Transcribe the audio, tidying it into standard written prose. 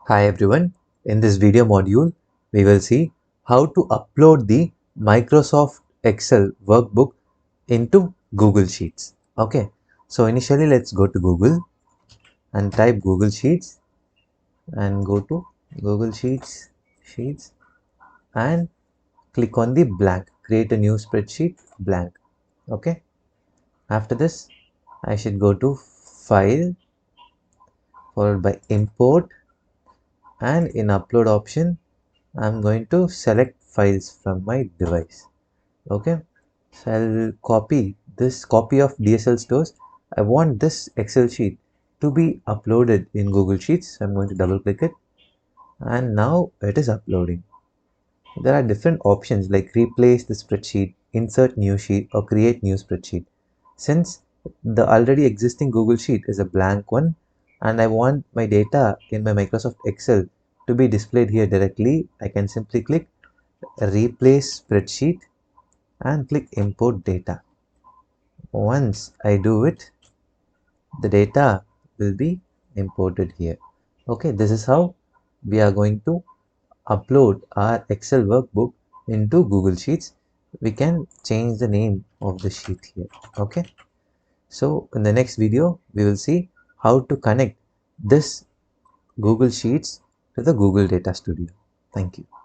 Hi everyone, in this video module, we will see how to upload the Microsoft Excel workbook into Google Sheets. Okay, so initially let's go to Google and type Google Sheets and go to Google Sheets and click on the blank, create a new spreadsheet blank. Okay, after this, I should go to File followed by Import, and in upload option I'm going to select files from my device. Okay, so I'll copy this copy of DSL stores. I want this Excel sheet to be uploaded in Google Sheets. I'm going to double click it, and now it is uploading. There are different options like replace the spreadsheet, insert new sheet, or create new spreadsheet. Since the already existing Google Sheet is a blank one and I want my data in my Microsoft Excel to be displayed here directly, I can simply click replace spreadsheet and click import data. Once I do it, the data will be imported here. Okay, this is how we are going to upload our Excel workbook into Google Sheets. We can change the name of the sheet here. Okay, so in the next video we will see how to connect this Google Sheets to the Google Data Studio. Thank you.